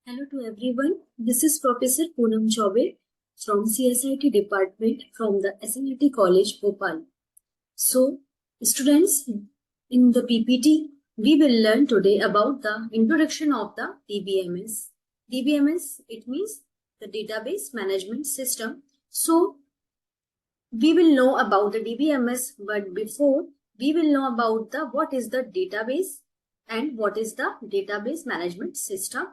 Hello to everyone. This is Professor Poonam from CSIT department from the SNIT College, Bhopal. So, students, in the PPT, we will learn today about the introduction of the DBMS. DBMS, it means the Database Management System. So, we will know about the DBMS, but before we will know about the what is the database and what is the database management system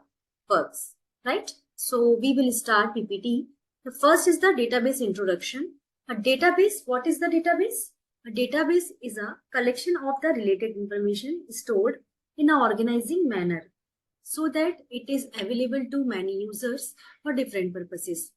works, right? So we will start PPT. The first is the database introduction. A database, what is the database? A database is a collection of the related information stored in an organizing manner so that it is available to many users for different purposes.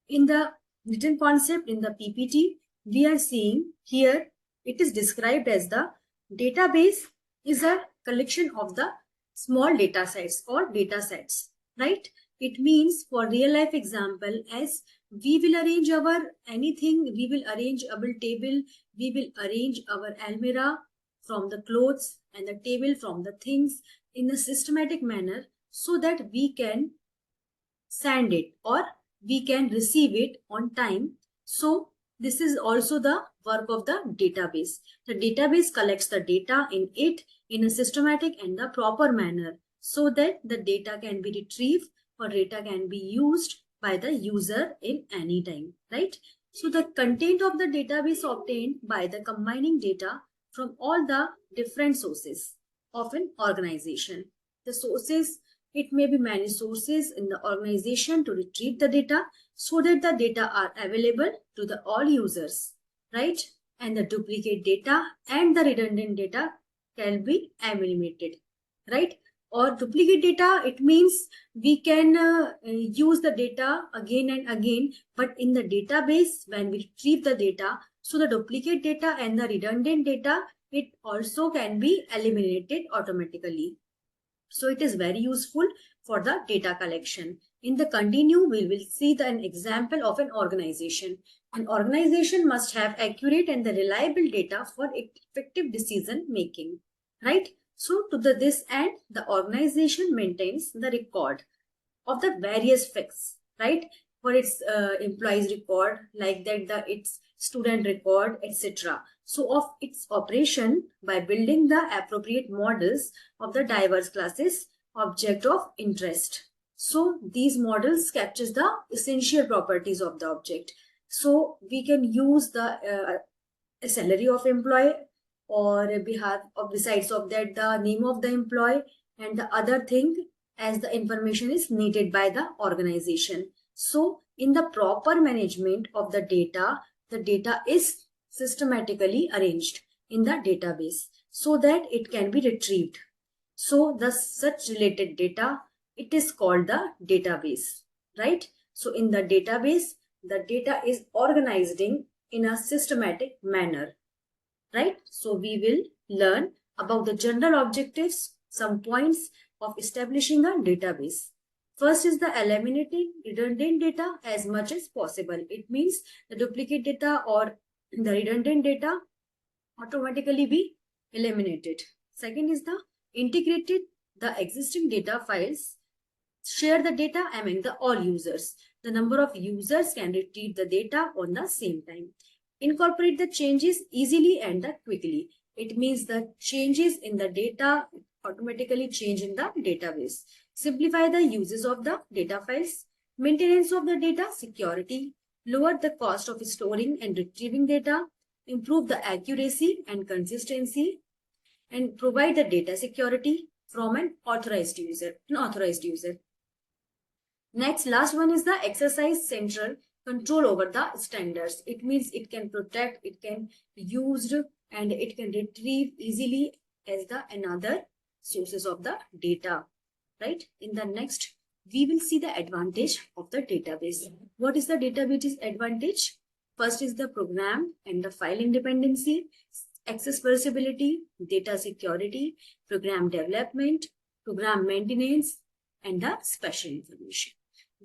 In the written concept in the PPT, we are seeing here it is described as the database is a collection of the small data sets or data sets, right? It means for real life example, as we will arrange our anything, we will arrange our table, we will arrange our almirah from the clothes and the table from the things in a systematic manner so that we can send it or we can receive it on time. So this is also the work of the database. The database collects the data in it in a systematic and the proper manner so that the data can be retrieved or data can be used by the user in any time, right? So the content of the database obtained by the combining data from all the different sources of an organization. The sources, it may be many sources in the organization to retrieve the data so that the data are available to the all users, right? And the duplicate data and the redundant data can be eliminated, right? Or duplicate data, it means we can use the data again and again, but in the database, when we retrieve the data, so the duplicate data and the redundant data, it also can be eliminated automatically. So it is very useful for the data collection. In the continue, we will see an example of an organization. An organization must have accurate and the reliable data for effective decision making, right? So to this end, the organization maintains the record of the various facts, right? For its employees record, like that its student record, etc. So of its operation by building the appropriate models of the diverse classes object of interest. So these models captures the essential properties of the object. So we can use the salary of employee or besides of that the name of the employee and the other thing as the information is needed by the organization. So in the proper management of the data is systematically arranged in the database so that it can be retrieved. So the such related data, it is called the database, right? So in the database, the data is organized in a systematic manner, right? So we will learn about the general objectives, some points of establishing a database. First is the eliminating redundant data as much as possible. It means the duplicate data or the redundant data automatically be eliminated. Second is the integrated the existing data files, share the data among the all users. The number of users can retrieve the data on the same time. Incorporate the changes easily and quickly. It means the changes in the data automatically change in the database. Simplify the uses of the data files. Maintenance of the data security. Lower the cost of storing and retrieving data. Improve the accuracy and consistency. And provide the data security from an authorized user. Next, last one is the exercise central control over the standards. It means it can protect, it can be used, and it can retrieve easily as the another sources of the data, right? In the next, we will see the advantage of the database. What is the database advantage? First is the program and the file independency, accessibility, data security, program development, program maintenance, and the special information.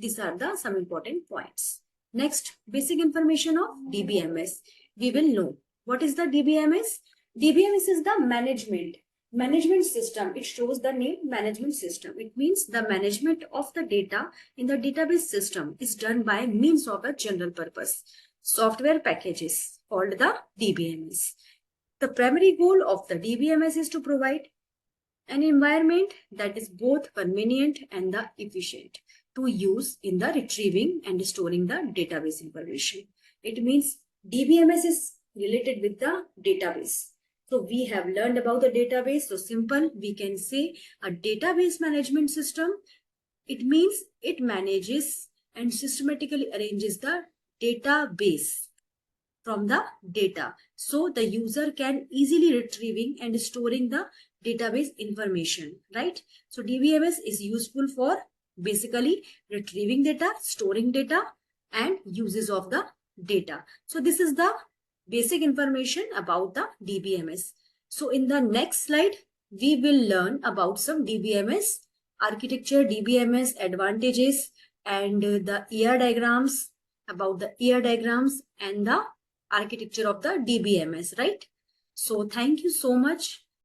These are the some important points. Next, basic information of DBMS. We will know what is the DBMS. DBMS is the management management system, it shows the name management system. It means the management of the data in the database system is done by means of a general purpose software packages called the DBMS. The primary goal of the DBMS is to provide an environment that is both convenient and the efficient to use in the retrieving and storing the database information. It means DBMS is related with the database. So we have learned about the database. So simple, we can say a database management system. It means it manages and systematically arranges the database from the data. So the user can easily retrieving and storing the database information, right? So DBMS is useful for basically retrieving data, storing data, and uses of the data. So this is the basic information about the DBMS. So in the next slide, we will learn about some DBMS architecture, DBMS advantages, and the ER diagrams, about the ER diagrams and the architecture of the DBMS, right? So thank you so much